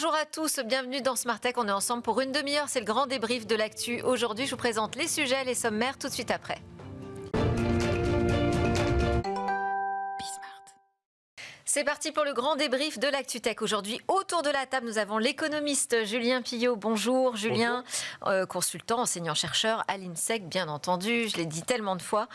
Bonjour à tous, bienvenue dans Smart Tech. On est ensemble pour une demi-heure, c'est le grand débrief de l'actu. Aujourd'hui, je vous présente les sujets, les sommaires tout de suite après. C'est parti pour le grand débrief de l'ActuTech. Aujourd'hui, autour de la table, nous avons l'économiste Julien Pillot. Bonjour Julien, consultant, enseignant-chercheur à l'INSEC, bien entendu, je l'ai dit tellement de fois.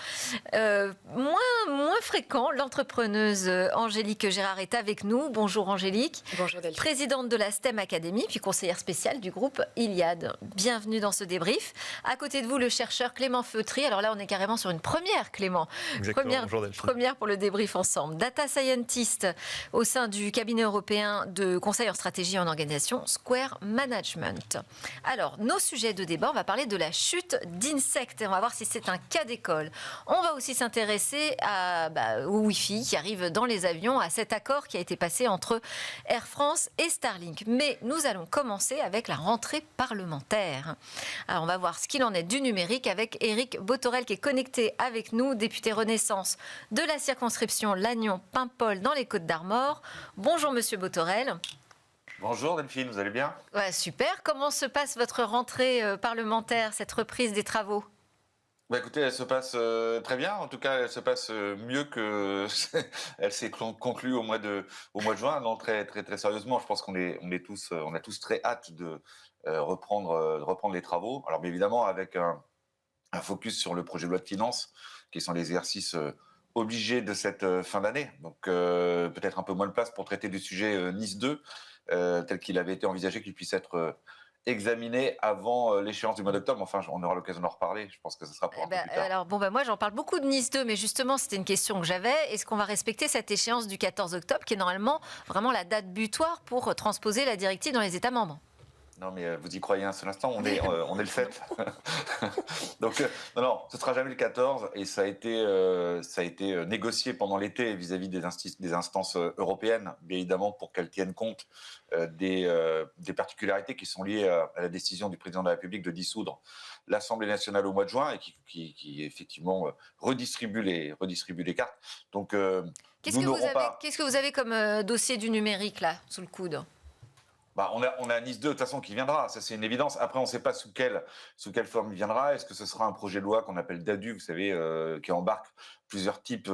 Moins fréquent, l'entrepreneuse Angélique Gérard est avec nous. Bonjour Angélique. Bonjour Delphine. Présidente de la STEM Academy, puis conseillère spéciale du groupe Iliad. Bienvenue dans ce débrief. À côté de vous, le chercheur Clément Feutry. Alors là, on est carrément sur une première, Clément. Première pour le débrief ensemble. Data scientist au sein du cabinet européen de conseil en stratégie et en organisation Square Management. Alors, nos sujets de débat, on va parler de la chute d'Insect et on va voir si c'est un cas d'école. On va aussi s'intéresser au Wi-Fi qui arrive dans les avions, à cet accord qui a été passé entre Air France et Starlink. Mais nous allons commencer avec la rentrée parlementaire. Alors, on va voir ce qu'il en est du numérique avec Éric Bothorel qui est connecté avec nous, député Renaissance de la circonscription Lannion-Paimpol dans les Côtes-d'Armor. Bonjour Monsieur Bothorel. Bonjour Delphine, vous allez bien ? Ouais, super. Comment se passe votre rentrée parlementaire, cette reprise des travaux ? Écoutez, elle se passe très bien. En tout cas, elle se passe mieux que elle s'est conclue au mois de juin. Non, très sérieusement, je pense on a tous très hâte de reprendre les travaux. Alors, bien évidemment, avec un focus sur le projet de loi de finances, qui sont les exercices obligés de cette fin d'année. Donc, peut-être un peu moins de place pour traiter du sujet Nice 2, tel qu'il avait été envisagé qu'il puisse être examiné avant l'échéance du mois d'octobre. Enfin, on aura l'occasion d'en reparler. Je pense que ce sera pour un peu plus tard. Alors, moi, j'en parle beaucoup de Nice 2, mais justement, c'était une question que j'avais. Est-ce qu'on va respecter cette échéance du 14 octobre, qui est normalement vraiment la date butoir pour transposer la directive dans les États membres ? Non, mais vous y croyez un seul instant, on est le 7. Donc, non, ce sera jamais le 14, et ça a été négocié pendant l'été vis-à-vis des instances européennes, bien évidemment, pour qu'elles tiennent compte des particularités qui sont liées à la décision du président de la République de dissoudre l'Assemblée nationale au mois de juin, et qui effectivement redistribue les cartes. Donc, qu'est-ce que vous avez comme dossier du numérique, là, sous le coude ? On a Nice 2 de toute façon qui viendra, ça c'est une évidence. Après, on ne sait pas sous quelle forme il viendra. Est-ce que ce sera un projet de loi qu'on appelle DADU, vous savez, qui embarque plusieurs types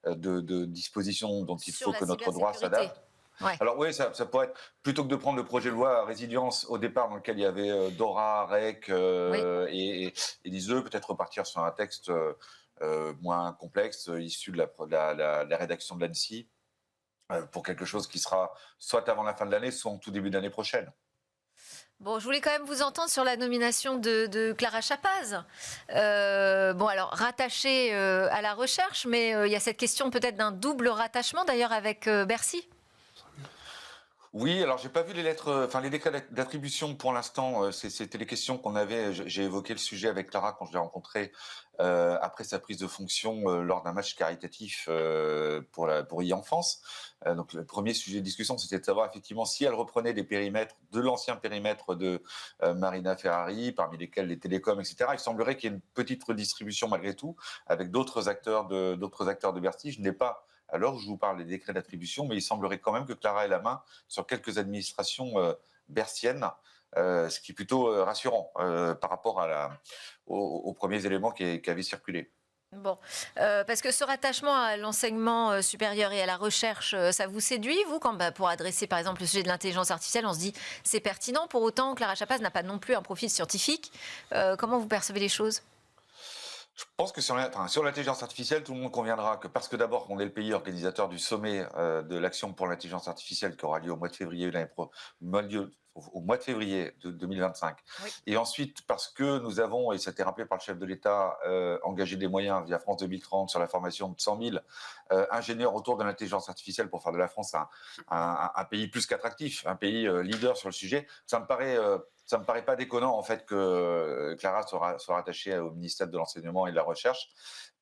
de dispositions dont il faut que notre droit s'adapte. Ouais. Alors oui, ça pourrait être, plutôt que de prendre le projet de loi résilience au départ dans lequel il y avait DORA, REC et Nice 2, peut-être repartir sur un texte moins complexe, issu de la rédaction de l'ANSSI, pour quelque chose qui sera soit avant la fin de l'année, soit en tout début d'année prochaine. Bon, je voulais quand même vous entendre sur la nomination de Clara Chapaz. Alors, rattachée à la recherche, mais il y a cette question peut-être d'un double rattachement, d'ailleurs, avec Bercy. Oui, alors j'ai pas vu les décrets d'attribution pour l'instant. C'était les questions qu'on avait. J'ai évoqué le sujet avec Clara quand je l'ai rencontrée après sa prise de fonction lors d'un match caritatif pour e-enfance. Donc le premier sujet de discussion, c'était de savoir effectivement si elle reprenait des périmètres de l'ancien périmètre de Marina Ferrari, parmi lesquels les télécoms, etc. Il semblerait qu'il y ait une petite redistribution malgré tout avec d'autres acteurs de Bercy. Je n'ai pas, alors je vous parle des décrets d'attribution, mais il semblerait quand même que Clara ait la main sur quelques administrations berciennes, ce qui est plutôt rassurant par rapport aux premiers éléments qui avaient circulé. Bon, parce que ce rattachement à l'enseignement supérieur et à la recherche, ça vous séduit, vous, pour adresser par exemple le sujet de l'intelligence artificielle, on se dit c'est pertinent, pour autant Clara Chapaz n'a pas non plus un profil scientifique. Comment vous percevez les choses ? Je pense que sur l'intelligence artificielle, tout le monde conviendra que, parce que d'abord, on est le pays organisateur du sommet de l'action pour l'intelligence artificielle qui aura lieu au mois de février au mois de février de 2025. Oui. Et ensuite, parce que nous avons, et ça a été rappelé par le chef de l'État, engagé des moyens via France 2030 sur la formation de 100 000 ingénieurs autour de l'intelligence artificielle pour faire de la France un pays plus qu'attractif, un pays leader sur le sujet. Ça me paraît pas déconnant en fait que Clara soit rattachée au ministère de l'Enseignement et de la Recherche,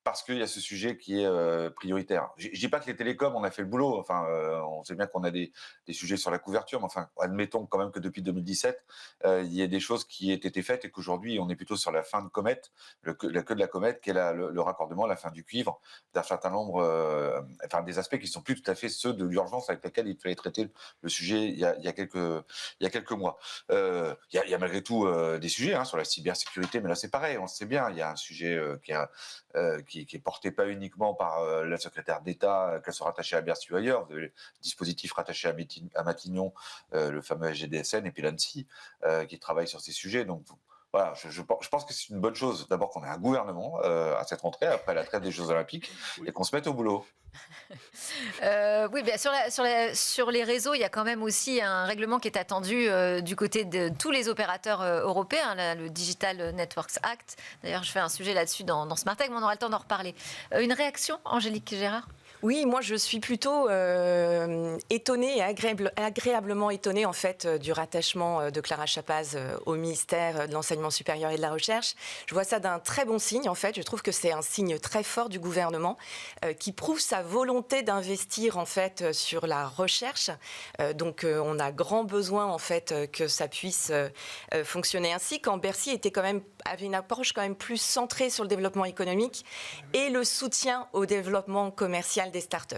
parce qu'il y a ce sujet qui est prioritaire. Je dis pas que les télécoms, on a fait le boulot. Enfin, on sait bien qu'on a des sujets sur la couverture, mais enfin, admettons quand même que depuis 2017, il y a des choses qui aient été faites et qu'aujourd'hui, on est plutôt sur la fin de comète, la queue de la comète, qui est le raccordement, la fin du cuivre, d'un certain nombre, enfin, des aspects qui sont plus tout à fait ceux de l'urgence avec laquelle il fallait traiter le sujet il y a quelques mois. Il y a malgré tout des sujets sur la cybersécurité, mais là c'est pareil, on le sait bien, il y a un sujet qui est porté pas uniquement par la secrétaire d'État, qu'elle soit rattachée à Bercy ou ailleurs, le dispositif rattaché à Matignon, le fameux SGDSN, et puis l'ANSSI, qui travaille sur ces sujets. Donc voilà, je pense que c'est une bonne chose, d'abord qu'on ait un gouvernement à cette rentrée, après la trêve des Jeux Olympiques, et qu'on se mette au boulot. Oui, bien sur les réseaux, il y a quand même aussi un règlement qui est attendu du côté de tous les opérateurs européens, le Digital Networks Act. D'ailleurs, je fais un sujet là-dessus dans Smartech, mais on aura le temps d'en reparler. Une réaction, Angélique Gérard ? Oui, moi je suis plutôt étonnée et agréablement étonnée en fait du rattachement de Clara Chapaz au ministère de l'Enseignement supérieur et de la Recherche. Je vois ça d'un très bon signe en fait. Je trouve que c'est un signe très fort du gouvernement qui prouve sa volonté d'investir en fait sur la recherche. Donc on a grand besoin en fait que ça puisse fonctionner ainsi. Quand Bercy avait une approche quand même plus centrée sur le développement économique et le soutien au développement commercial des startups.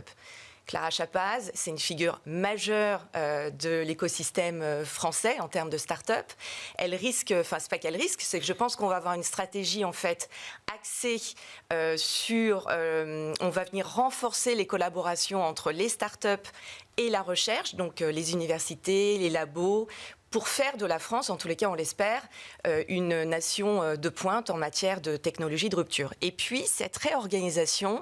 Clara Chapaz, c'est une figure majeure de l'écosystème français en termes de start-up. Elle risque, enfin c'est pas qu'elle risque, c'est que je pense qu'on va avoir une stratégie en fait axée sur, on va venir renforcer les collaborations entre les start-up et la recherche, donc les universités, les labos, pour faire de la France, en tous les cas on l'espère, une nation de pointe en matière de technologie de rupture. Et puis cette réorganisation,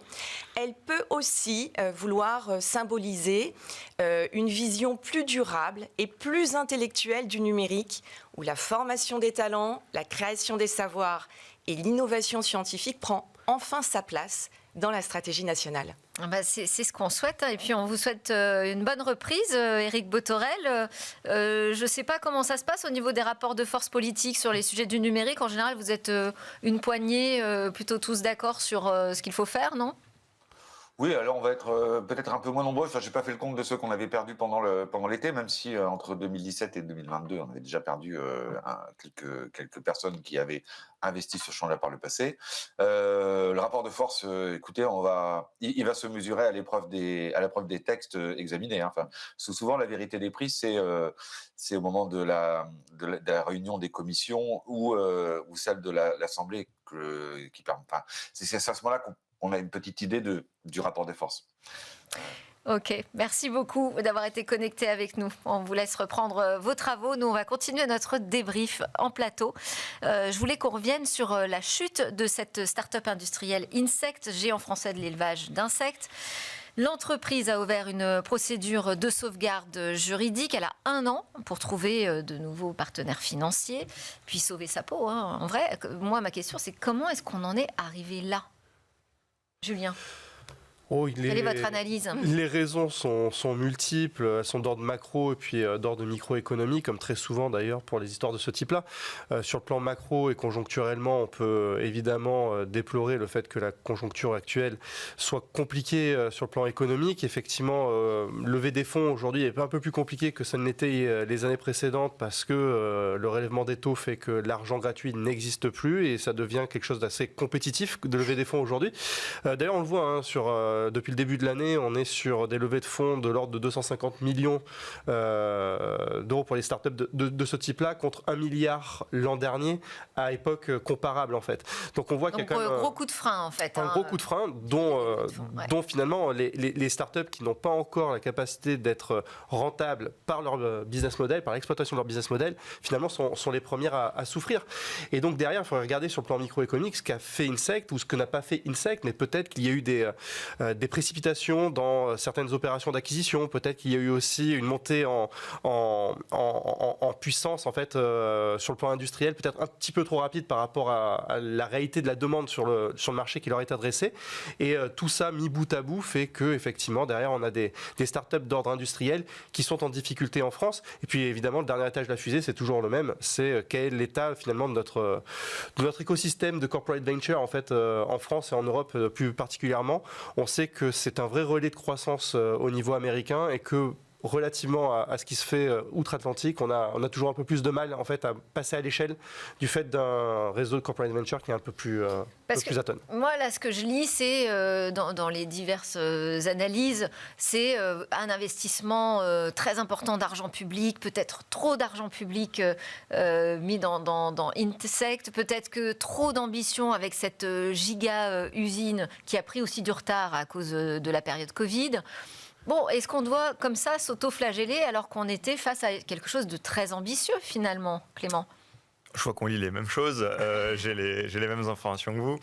elle peut aussi vouloir symboliser une vision plus durable et plus intellectuelle du numérique, où la formation des talents, la création des savoirs et l'innovation scientifique prend enfin sa place dans la stratégie nationale. C'est ce qu'on souhaite. Et puis, on vous souhaite une bonne reprise, Éric Bothorel. Je ne sais pas comment ça se passe au niveau des rapports de force politique sur les sujets du numérique. En général, vous êtes une poignée, plutôt tous d'accord sur ce qu'il faut faire, non ? Oui, alors on va être peut-être un peu moins nombreux. Enfin, j'ai pas fait le compte de ceux qu'on avait perdus pendant l'été, même si entre 2017 et 2022, on avait déjà perdu quelques personnes qui avaient investi ce champ-là par le passé. Le rapport de force, écoutez, il va se mesurer à l'épreuve des textes examinés. Enfin, souvent la vérité des prix, c'est au moment de la réunion des commissions ou celle de l'Assemblée qui permet. Enfin, c'est à ce moment-là qu'on a une petite idée du rapport des forces. Ok, merci beaucoup d'avoir été connecté avec nous. On vous laisse reprendre vos travaux. Nous, on va continuer notre débrief en plateau. Je voulais qu'on revienne sur la chute de cette start-up industrielle Insect, géant français de l'élevage d'insectes. L'entreprise a ouvert une procédure de sauvegarde juridique. Elle a 1 an pour trouver de nouveaux partenaires financiers, puis sauver sa peau. En vrai, moi, ma question, c'est comment est-ce qu'on en est arrivé là ? Julien, quelle est votre analyse ? Les raisons sont multiples, elles sont d'ordre macro et puis d'ordre microéconomie, comme très souvent d'ailleurs pour les histoires de ce type-là. Sur le plan macro et conjoncturellement, on peut évidemment déplorer le fait que la conjoncture actuelle soit compliquée sur le plan économique. Effectivement, lever des fonds aujourd'hui est un peu plus compliqué que ça ne l'était les années précédentes parce que le relèvement des taux fait que l'argent gratuit n'existe plus et ça devient quelque chose d'assez compétitif de lever des fonds aujourd'hui. D'ailleurs, on le voit depuis le début de l'année, on est sur des levées de fonds de l'ordre de 250 millions d'euros pour les startups de ce type-là, contre 1 milliard l'an dernier, à époque comparable en fait. Donc on voit qu'il y a quand même un gros coup de frein en fait. Un gros coup de frein dont finalement les startups qui n'ont pas encore la capacité d'être rentables par leur business model, par l'exploitation de leur business model, finalement sont les premières à souffrir. Et donc derrière, il faudrait regarder sur le plan microéconomique ce qu'a fait Insect ou ce que n'a pas fait Insect, mais peut-être qu'il y a eu des des précipitations dans certaines opérations d'acquisition. Peut-être qu'il y a eu aussi une montée en puissance en fait sur le plan industriel, peut-être un petit peu trop rapide par rapport à la réalité de la demande sur le marché qui leur est adressé. Et tout ça mis bout à bout fait que effectivement derrière on a des startups d'ordre industriel qui sont en difficulté en France. Et puis évidemment le dernier étage de la fusée c'est toujours le même, c'est quel est l'état finalement de notre écosystème de corporate venture en fait en France et en Europe plus particulièrement. On sait que c'est un vrai relais de croissance au niveau américain et que relativement à ce qui se fait outre-Atlantique, on a toujours un peu plus de mal en fait à passer à l'échelle du fait d'un réseau de corporate venture qui est un peu plus atone. Moi là, ce que je lis, c'est dans les diverses analyses, c'est un investissement très important d'argent public, peut-être trop d'argent public mis dans Insect, peut-être que trop d'ambition avec cette giga usine qui a pris aussi du retard à cause de la période Covid. Bon, est-ce qu'on doit comme ça s'auto-flageller alors qu'on était face à quelque chose de très ambitieux finalement, Clément ? Je vois qu'on lit les mêmes choses, j'ai les mêmes informations que vous.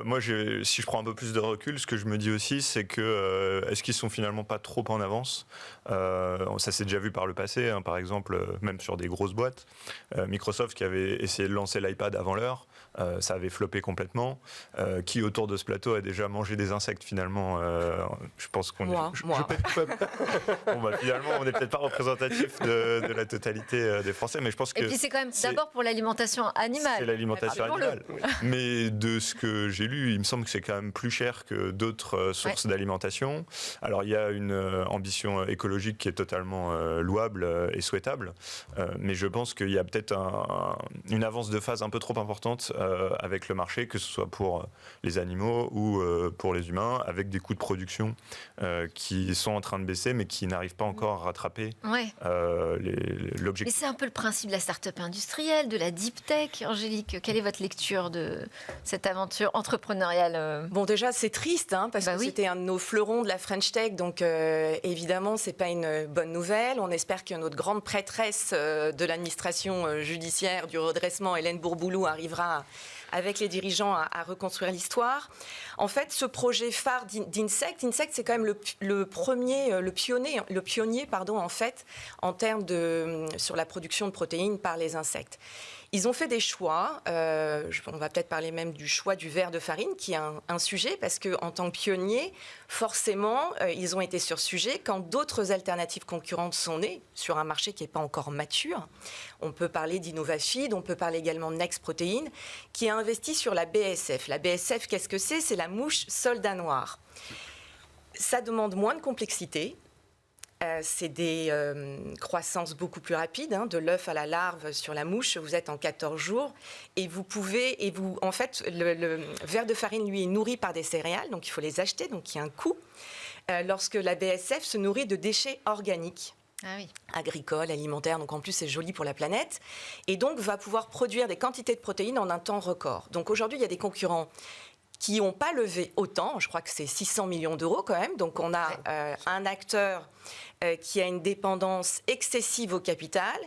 Moi, si je prends un peu plus de recul, ce que je me dis aussi, c'est que est-ce qu'ils sont finalement pas trop en avance ? Ça s'est déjà vu par le passé, hein, par exemple, même sur des grosses boîtes. Microsoft qui avait essayé de lancer l'iPad avant l'heure, ça avait floppé complètement. Qui autour de ce plateau a déjà mangé des insectes finalement Je pense qu'on moi. Bon, bah, finalement, on n'est peut-être pas représentatif de la totalité des Français, mais je pense que. Et puis c'est quand même d'abord pour l'alimentation animale. C'est l'alimentation animale. Mais de ce que j'ai lu, il me semble que c'est quand même plus cher que d'autres sources d'alimentation. Alors il y a une ambition écologique qui est totalement louable et souhaitable, mais je pense qu'il y a peut-être une avance de phase un peu trop importante avec le marché, que ce soit pour les animaux ou pour les humains, avec des coûts de production qui sont en train de baisser, mais qui n'arrivent pas encore à rattraper l'objectif. Mais c'est un peu le principe de la start-up industrielle, de la deep tech. Angélique, quelle est votre lecture de cette aventure entrepreneuriale ? Bon, déjà, c'est triste, hein, parce que c'était un de nos fleurons de la French Tech, donc évidemment, c'est pas une bonne nouvelle. On espère que notre grande prêtresse de l'administration judiciaire du redressement, Hélène Bourboulou, arrivera avec les dirigeants à reconstruire l'histoire. En fait, ce projet phare d'Insect, c'est quand même le pionnier, en fait, en termes sur la production de protéines par les insectes. Ils ont fait des choix, on va peut-être parler même du choix du ver de farine, qui est un sujet, parce qu'en tant que pionniers, forcément, ils ont été sur ce sujet quand d'autres alternatives concurrentes sont nées, sur un marché qui n'est pas encore mature. On peut parler d'Innovafeed, on peut parler également de Next Protein, qui a investi sur la BASF. La BASF, qu'est-ce que c'est ? C'est la mouche soldat noir. Ça demande moins de complexité. C'est des croissances beaucoup plus rapides, hein, de l'œuf à la larve sur la mouche, vous êtes en 14 jours, en fait, le ver de farine, lui, est nourri par des céréales, donc il faut les acheter, donc il y a un coût, lorsque la BASF se nourrit de déchets organiques. Agricoles, alimentaires, donc en plus c'est joli pour la planète, et donc va pouvoir produire des quantités de protéines en un temps record. Donc aujourd'hui, il y a des concurrents qui n'ont pas levé autant, je crois que c'est 600 millions d'euros quand même, donc on a un acteur qui a une dépendance excessive au capital,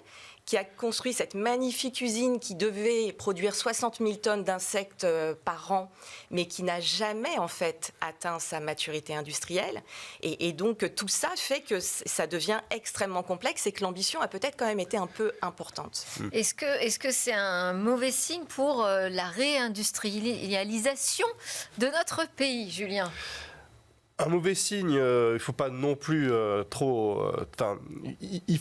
qui a construit cette magnifique usine qui devait produire 60 000 tonnes d'insectes par an, mais qui n'a jamais en fait atteint sa maturité industrielle. Et donc tout ça fait que ça devient extrêmement complexe et que l'ambition a peut-être quand même été un peu importante. Est-ce que c'est un mauvais signe pour la réindustrialisation de notre pays, Julien ? Un mauvais signe, il ne faut pas non plus il ne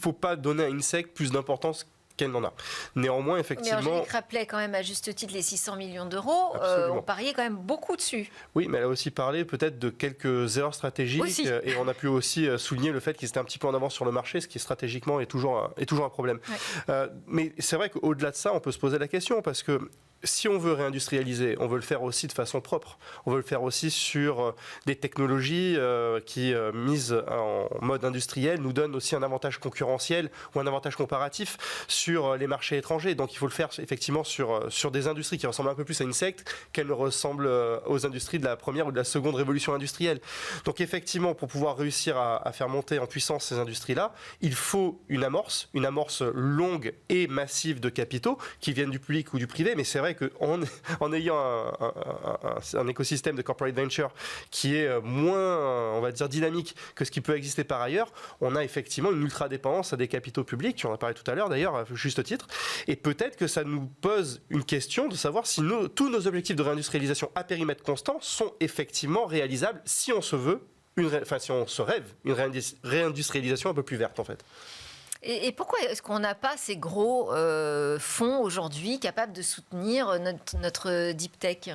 faut pas donner à Insect plus d'importance qu'elle n'en a. Néanmoins, effectivement... Mais Angélique rappelait quand même à juste titre les 600 millions d'euros. On pariait quand même beaucoup dessus. Oui, mais elle a aussi parlé peut-être de quelques erreurs stratégiques. Et on a pu aussi souligner le fait qu'ils étaient un petit peu en avance sur le marché, ce qui stratégiquement est toujours un problème. Ouais. Mais c'est vrai qu'au-delà de ça, on peut se poser la question, parce que si on veut réindustrialiser, on veut le faire aussi de façon propre. On veut le faire aussi sur des technologies qui, mises en mode industriel, nous donnent aussi un avantage concurrentiel ou un avantage comparatif sur les marchés étrangers. Donc il faut le faire effectivement sur des industries qui ressemblent un peu plus à Insect qu'elles ne ressemblent aux industries de la première ou de la seconde révolution industrielle. Donc effectivement, pour pouvoir réussir à faire monter en puissance ces industries-là, il faut une amorce longue et massive de capitaux qui viennent du public ou du privé. Mais c'est vrai vrai qu'en ayant un écosystème de corporate venture qui est moins, on va dire, dynamique que ce qui peut exister par ailleurs, on a effectivement une ultra-dépendance à des capitaux publics, tu en as parlé tout à l'heure d'ailleurs, à juste titre, et peut-être que ça nous pose une question de savoir si tous nos objectifs de réindustrialisation à périmètre constant sont effectivement réalisables si on se veut, si on se rêve une réindustrialisation un peu plus verte en fait. Et pourquoi est-ce qu'on n'a pas ces gros fonds aujourd'hui capables de soutenir notre deep tech ?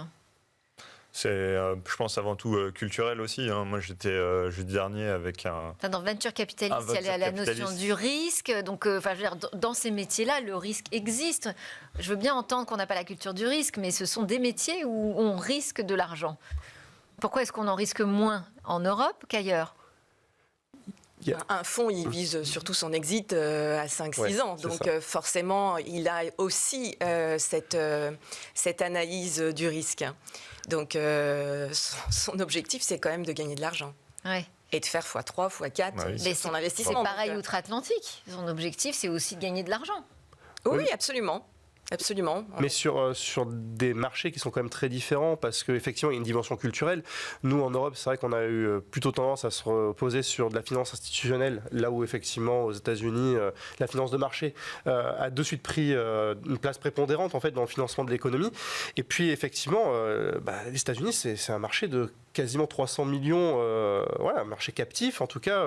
C'est, je pense, avant tout culturel aussi. Hein. Moi, j'étais jeudi dernier avec un... Dans Venture Capitalist, il y a la notion du risque. Donc, je veux dire, dans ces métiers-là, le risque existe. Je veux bien entendre qu'on n'a pas la culture du risque, mais ce sont des métiers où on risque de l'argent. Pourquoi est-ce qu'on en risque moins en Europe qu'ailleurs ? Un fonds, il vise surtout son exit à 5-6 ans. Donc forcément, il a aussi cette analyse du risque. Donc son objectif, c'est quand même de gagner de l'argent. Ouais. Et de faire x3, x4 mais son investissement. C'est pareil outre-Atlantique. Son objectif, c'est aussi de gagner de l'argent. Oui, absolument. Absolument. Mais sur des marchés qui sont quand même très différents, parce qu'effectivement, il y a une dimension culturelle. Nous, en Europe, c'est vrai qu'on a eu plutôt tendance à se reposer sur de la finance institutionnelle, là où, effectivement, aux États-Unis, la finance de marché a de suite pris une place prépondérante, en fait, dans le financement de l'économie. Et puis, effectivement, les États-Unis, c'est un marché de quasiment 300 millions, un marché captif, en tout cas,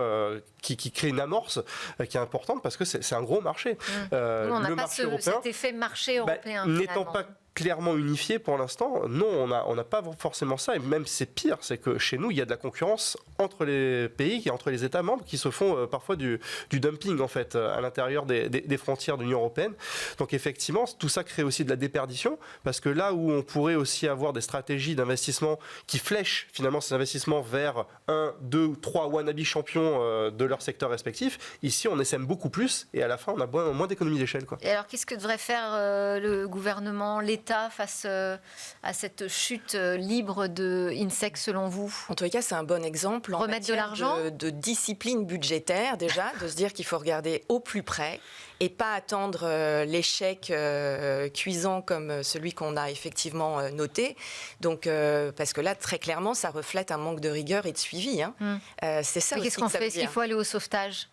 qui crée une amorce qui est importante, parce que c'est un gros marché. Nous, on n'a pas cet effet marché européen. N'étant pas clairement unifié pour l'instant, non, on n'a pas forcément ça, et même c'est pire, c'est que chez nous, il y a de la concurrence entre les pays, entre les États membres, qui se font parfois du dumping, en fait, à l'intérieur des frontières de l'Union européenne. Donc effectivement, tout ça crée aussi de la déperdition, parce que là où on pourrait aussi avoir des stratégies d'investissement qui flèchent finalement ces investissements vers 1, 2 ou 3 wannabe champions de leur secteur respectif, ici on essaime beaucoup plus, et à la fin on a moins d'économies d'échelle, quoi. Et alors qu'est-ce que devrait faire le gouvernement, l'État face à cette chute libre de INSEC selon vous ? En tous les cas, c'est un bon exemple. Remettre de l'argent, de discipline budgétaire déjà, de se dire qu'il faut regarder au plus près et pas attendre l'échec cuisant comme celui qu'on a effectivement noté. Donc, parce que là, très clairement, ça reflète un manque de rigueur et de suivi. Hein. C'est ça. Mais qu'est-ce qu'on fait ? Est-ce qu'il faut aller au sauvetage ?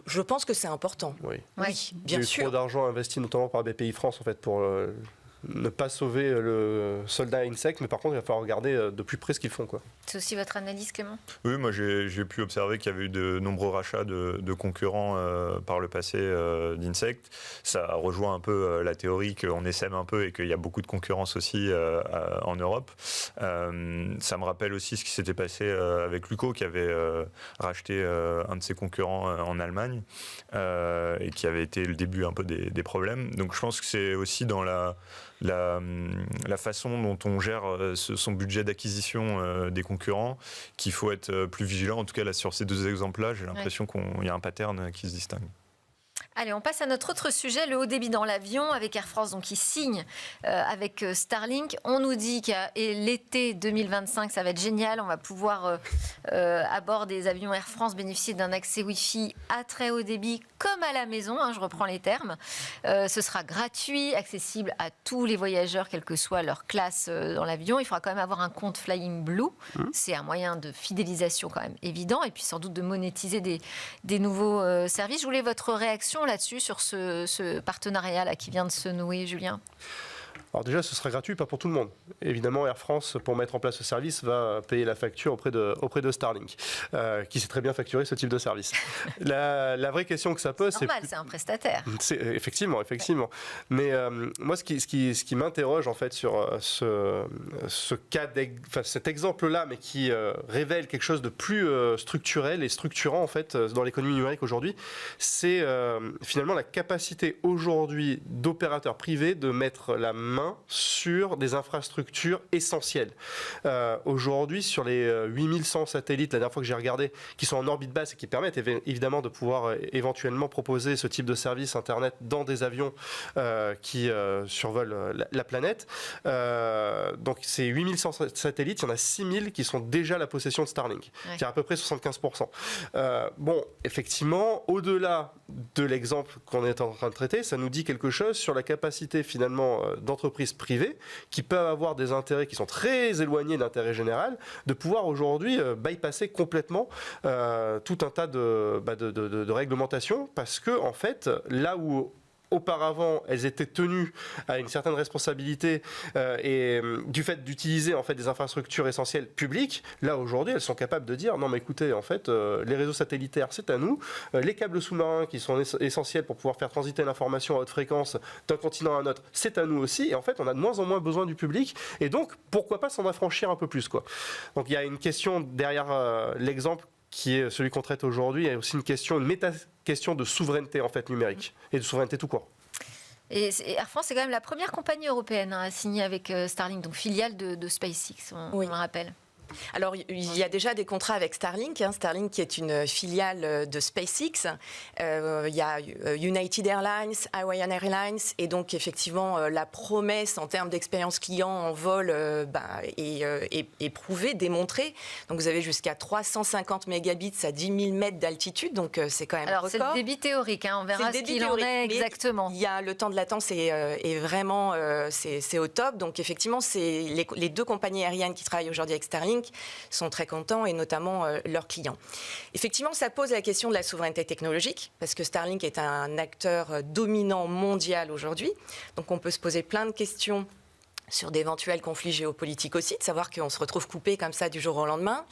Je pense que c'est important. Oui, bien sûr. Il y a eu trop d'argent investi notamment par BPI France, en fait, pour ne pas sauver le soldat INSEC, mais par contre, il va falloir regarder de plus près ce qu'ils font, quoi. C'est aussi votre analyse, Clément ? Oui, moi j'ai pu observer qu'il y avait eu de nombreux rachats de concurrents par le passé d'INSEC. Ça rejoint un peu la théorie qu'on essaime un peu et qu'il y a beaucoup de concurrence aussi en Europe. Ça me rappelle aussi ce qui s'était passé avec Luco, qui avait racheté un de ses concurrents en Allemagne et qui avait été le début un peu des problèmes. Donc je pense que c'est aussi dans la façon dont on gère son budget d'acquisition des concurrents qu'il faut être plus vigilant. En tout cas, là, sur ces deux exemples-là, j'ai l'impression qu'il y a un pattern qui se distingue. Allez, on passe à notre autre sujet, le haut débit dans l'avion, avec Air France, donc qui signe avec Starlink. On nous dit qu'à l'été 2025, ça va être génial. On va pouvoir, à bord des avions Air France, bénéficier d'un accès Wi-Fi à très haut débit, comme à la maison, je reprends les termes. Ce sera gratuit, accessible à tous les voyageurs, quelle que soit leur classe dans l'avion. Il faudra quand même avoir un compte Flying Blue. C'est un moyen de fidélisation quand même évident, et puis sans doute de monétiser des nouveaux services. Je voulais votre réaction là-dessus, sur ce partenariat là qui vient de se nouer, Julien. Alors déjà, ce sera gratuit, pas pour tout le monde. Évidemment, Air France, pour mettre en place ce service, va payer la facture auprès de Starlink, qui sait très bien facturer ce type de service. La vraie question que ça pose, c'est normal, c'est un prestataire. Effectivement. Mais moi, ce qui m'interroge en fait sur cet exemple-là, mais qui révèle quelque chose de plus structurel et structurant en fait dans l'économie numérique aujourd'hui, c'est finalement la capacité aujourd'hui d'opérateurs privés de mettre la main sur des infrastructures essentielles. Aujourd'hui, sur les 8100 satellites, la dernière fois que j'ai regardé, qui sont en orbite basse et qui permettent évidemment de pouvoir éventuellement proposer ce type de service Internet dans des avions qui survolent la planète. Donc ces 8100 satellites, il y en a 6000 qui sont déjà à la possession de Starlink, qui est à peu près 75%. Effectivement, au-delà de l'exemple qu'on est en train de traiter, ça nous dit quelque chose sur la capacité finalement dans entreprises privées qui peuvent avoir des intérêts qui sont très éloignés de l'intérêt général, de pouvoir aujourd'hui bypasser complètement tout un tas de réglementations, parce que en fait, là où auparavant, elles étaient tenues à une certaine responsabilité et du fait d'utiliser en fait des infrastructures essentielles publiques. Là aujourd'hui, elles sont capables de dire non mais écoutez, en fait, les réseaux satellitaires c'est à nous, les câbles sous-marins qui sont essentiels pour pouvoir faire transiter l'information à haute fréquence d'un continent à un autre, c'est à nous aussi. Et en fait, on a de moins en moins besoin du public. Et donc, pourquoi pas s'en affranchir un peu plus, quoi. Donc il y a une question derrière l'exemple qui est celui qu'on traite aujourd'hui. Il y a aussi une méta-question de souveraineté en fait numérique et de souveraineté tout court. Et Air France, c'est quand même la première compagnie européenne à signer avec Starlink, donc filiale de SpaceX, on le rappelle. Alors, il y a déjà des contrats avec Starlink, Starlink qui est une filiale de SpaceX. Il y a United Airlines, Hawaiian Airlines, et donc effectivement, la promesse en termes d'expérience client en vol est prouvée, démontrée. Donc, vous avez jusqu'à 350 mégabits à 10 000 mètres d'altitude, donc c'est quand même un record. C'est le débit théorique, on verra ce qu'il en est exactement. Il y a le temps de latence est vraiment c'est au top. Donc, effectivement, c'est les deux compagnies aériennes qui travaillent aujourd'hui avec Starlink sont très contents, et notamment leurs clients. Effectivement, ça pose la question de la souveraineté technologique, parce que Starlink est un acteur dominant mondial aujourd'hui. Donc on peut se poser plein de questions sur d'éventuels conflits géopolitiques aussi, de savoir qu'on se retrouve coupé comme ça du jour au lendemain.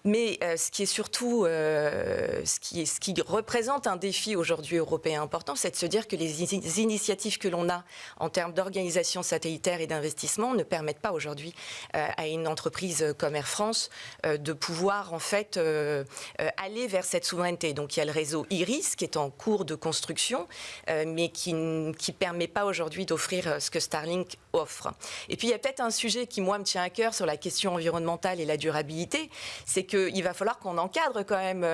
Mais ce qui est surtout, ce qui représente un défi aujourd'hui européen important, c'est de se dire que les initiatives que l'on a en termes d'organisation satellitaire et d'investissement ne permettent pas aujourd'hui à une entreprise comme Air France de pouvoir en fait aller vers cette souveraineté. Donc il y a le réseau Iris qui est en cours de construction, mais qui ne permet pas aujourd'hui d'offrir ce que Starlink offre. Et puis il y a peut-être un sujet qui, moi, me tient à cœur sur la question environnementale et la durabilité, c'est qu'il va falloir qu'on encadre quand même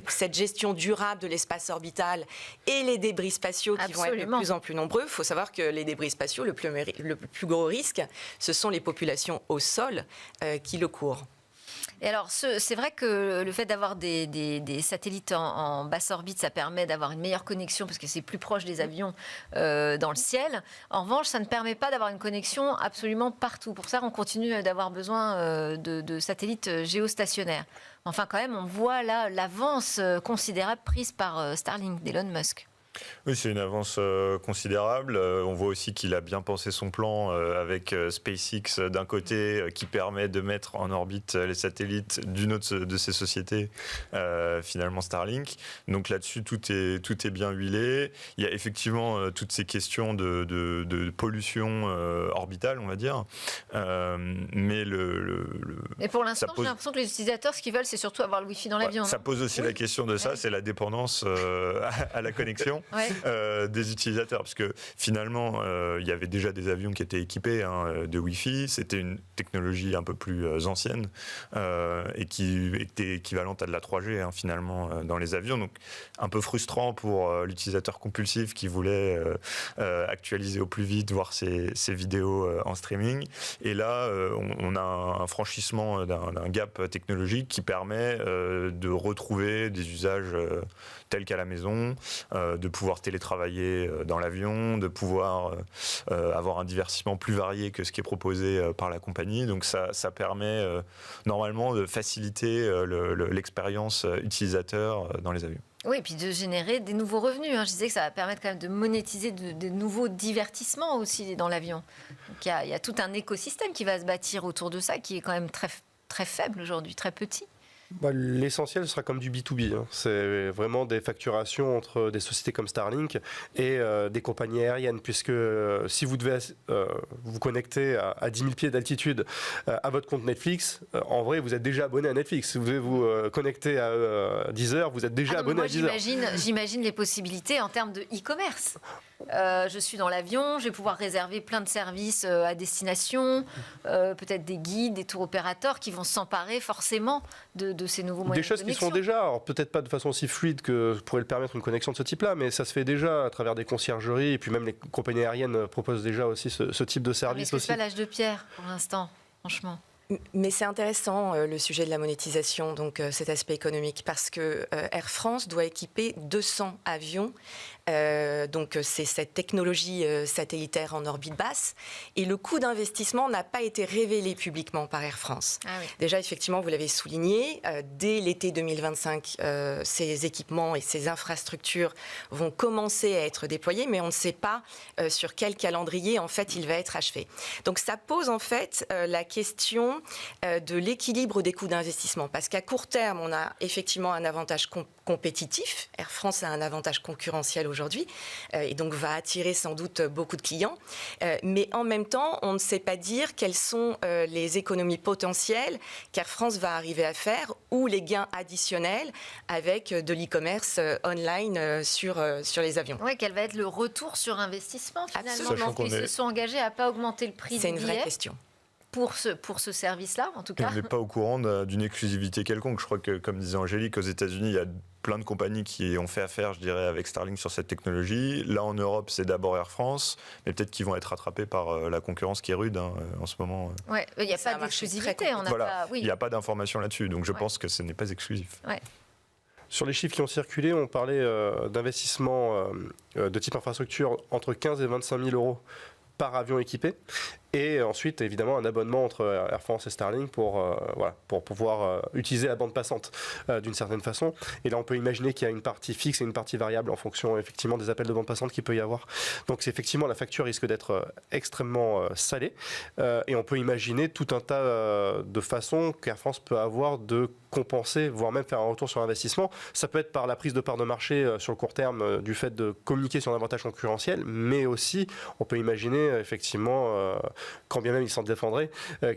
cette gestion durable de l'espace orbital et les débris spatiaux qui vont être de plus en plus nombreux. Il faut savoir que les débris spatiaux, le plus gros risque, ce sont les populations au sol qui le courent. Et alors, c'est vrai que le fait d'avoir des satellites en basse orbite, ça permet d'avoir une meilleure connexion parce que c'est plus proche des avions dans le ciel. En revanche, ça ne permet pas d'avoir une connexion absolument partout. Pour ça, on continue d'avoir besoin de satellites géostationnaires. Enfin, quand même, on voit là l'avance considérable prise par Starlink d'Elon Musk. Oui, c'est une avance considérable. On voit aussi qu'il a bien pensé son plan avec SpaceX d'un côté qui permet de mettre en orbite les satellites d'une autre de ses sociétés, finalement Starlink. Donc là-dessus, tout est bien huilé. Il y a effectivement toutes ces questions de pollution orbitale, on va dire. Mais Et pour l'instant, j'ai l'impression que les utilisateurs, ce qu'ils veulent, c'est surtout avoir le Wi-Fi dans l'avion. Ça pose aussi la question de ça, c'est la dépendance à la connexion. Des utilisateurs, parce que finalement il y avait déjà des avions qui étaient équipés de Wi-Fi. C'était une technologie un peu plus ancienne et qui était équivalente à de la 3G finalement dans les avions, donc un peu frustrant pour l'utilisateur compulsif qui voulait actualiser au plus vite, voir ses vidéos en streaming. Et là on a un franchissement d'un gap technologique qui permet de retrouver des usages tels qu'à la maison, de pouvoir télétravailler dans l'avion, de pouvoir avoir un divertissement plus varié que ce qui est proposé par la compagnie. Donc ça permet normalement de faciliter l'expérience utilisateur dans les avions. Oui, et puis de générer des nouveaux revenus. Je disais que ça va permettre quand même de monétiser de nouveaux divertissements aussi dans l'avion. Donc il y a tout un écosystème qui va se bâtir autour de ça, qui est quand même très, très faible aujourd'hui, très petit. L'essentiel sera comme du B2B. C'est vraiment des facturations entre des sociétés comme Starlink et des compagnies aériennes, puisque si vous devez vous connecter à 10 000 pieds d'altitude à votre compte Netflix, en vrai, vous êtes déjà abonné à Netflix. Si vous devez vous connecter à Deezer, vous êtes déjà abonné à Deezer. J'imagine les possibilités en termes de e-commerce. Je suis dans l'avion, je vais pouvoir réserver plein de services à destination, peut-être des guides, des tours opérateurs qui vont s'emparer forcément de ces nouveaux moyens de connexion. Des choses qui sont déjà, alors peut-être pas de façon aussi fluide que pourrait le permettre une connexion de ce type-là, mais ça se fait déjà à travers des conciergeries, et puis même les compagnies aériennes proposent déjà aussi ce type de service. Mais c'est pas l'âge de pierre pour l'instant, franchement. Mais c'est intéressant le sujet de la monétisation, donc cet aspect économique, parce que Air France doit équiper 200 avions Donc c'est cette technologie satellitaire en orbite basse. Et le coût d'investissement n'a pas été révélé publiquement par Air France. Ah oui. Déjà, effectivement, vous l'avez souligné, dès l'été 2025, ces équipements et ces infrastructures vont commencer à être déployés, mais on ne sait pas sur quel calendrier, en fait, il va être achevé. Donc ça pose, en fait, la question de l'équilibre des coûts d'investissement. Parce qu'à court terme, on a effectivement un avantage compétitif. Air France a un avantage concurrentiel aujourd'hui et donc va attirer sans doute beaucoup de clients. Mais en même temps, on ne sait pas dire quelles sont les économies potentielles qu'Air France va arriver à faire ou les gains additionnels avec de l'e-commerce online sur les avions. Oui, quel va être le retour sur investissement finalement? Donc, ils se sont engagés à ne pas augmenter le prix des billets. C'est une vraie question. Pour ce service-là, en tout cas. On n'est pas au courant d'une exclusivité quelconque. Je crois que, comme disait Angélique, aux États-Unis, il y a plein de compagnies qui ont fait affaire, je dirais, avec Starlink sur cette technologie. Là, en Europe, c'est d'abord Air France, mais peut-être qu'ils vont être rattrapés par la concurrence qui est rude en ce moment. Oui, il n'y a pas d'exclusivité. Il n'y a pas d'information là-dessus, donc je pense que ce n'est pas exclusif. Ouais. Sur les chiffres qui ont circulé, on parlait d'investissement de type infrastructure entre 15 et 25 000 euros par avion équipé. Et ensuite, évidemment, un abonnement entre Air France et Starlink pour pouvoir utiliser la bande passante d'une certaine façon. Et là, on peut imaginer qu'il y a une partie fixe et une partie variable en fonction, effectivement, des appels de bande passante qu'il peut y avoir. Donc, c'est effectivement, la facture risque d'être extrêmement salée. Et on peut imaginer tout un tas de façons qu'Air France peut avoir de compenser, voire même faire un retour sur investissement. Ça peut être par la prise de part de marché sur le court terme du fait de communiquer sur un avantage concurrentiel, mais aussi, on peut imaginer, effectivement, quand bien même il s'en défendrait,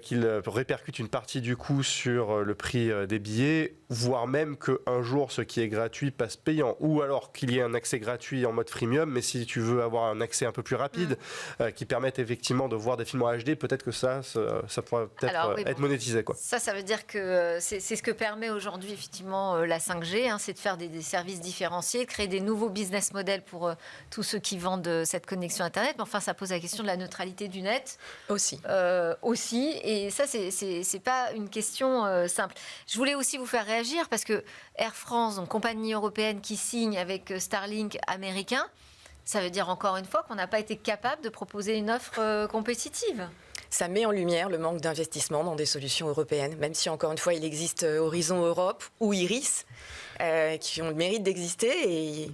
qu'il répercute une partie du coût sur le prix des billets, voire même qu'un jour ce qui est gratuit passe payant, ou alors qu'il y ait un accès gratuit en mode freemium, mais si tu veux avoir un accès un peu plus rapide, qui permette effectivement de voir des films en HD, peut-être que ça pourrait peut-être être monétisé, quoi. Ça veut dire que c'est ce que permet aujourd'hui effectivement la 5G, c'est de faire des services différenciés, de créer des nouveaux business models pour tous ceux qui vendent cette connexion Internet, mais enfin ça pose la question de la neutralité du net. Aussi, et ça c'est pas une question simple. Je voulais aussi vous faire réagir parce que Air France, donc compagnie européenne qui signe avec Starlink américain, ça veut dire encore une fois qu'on n'a pas été capable de proposer une offre compétitive. Ça met en lumière le manque d'investissement dans des solutions européennes, même si encore une fois il existe Horizon Europe ou Iris qui ont le mérite d'exister et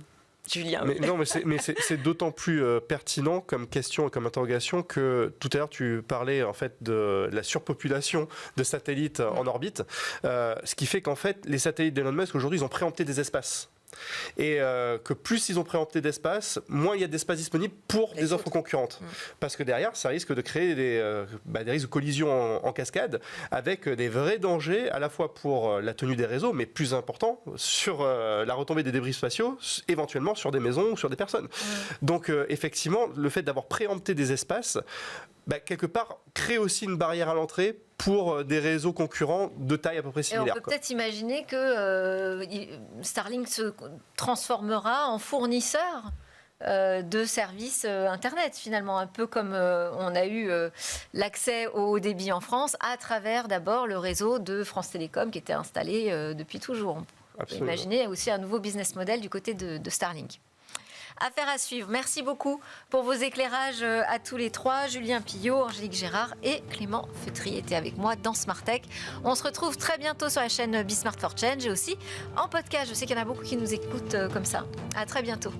Julien. Mais c'est d'autant plus pertinent comme question et comme interrogation que tout à l'heure tu parlais en fait de la surpopulation de satellites en orbite, ce qui fait qu'en fait les satellites d'Elon Musk aujourd'hui ils ont préempté des espaces. Et que plus ils ont préempté d'espace, moins il y a d'espace disponible pour des offres concurrentes. Parce que derrière, ça risque de créer des risques de collision en cascade avec des vrais dangers à la fois pour la tenue des réseaux, mais plus important, sur la retombée des débris spatiaux, éventuellement sur des maisons ou sur des personnes. Donc effectivement, le fait d'avoir préempté des espaces, quelque part, crée aussi une barrière à l'entrée pour des réseaux concurrents de taille à peu près similaire. Et on peut peut-être imaginer que Starlink se transformera en fournisseur de services Internet, finalement, un peu comme on a eu l'accès au haut débit en France à travers d'abord le réseau de France Télécom qui était installé depuis toujours. On peut imaginer aussi un nouveau business model du côté de Starlink. Affaire à suivre. Merci beaucoup pour vos éclairages à tous les trois. Julien Pillot, Angélique Gérard et Clément Feutry étaient avec moi dans Smart Tech. On se retrouve très bientôt sur la chaîne Be Smart for Change et aussi en podcast. Je sais qu'il y en a beaucoup qui nous écoutent comme ça. À très bientôt.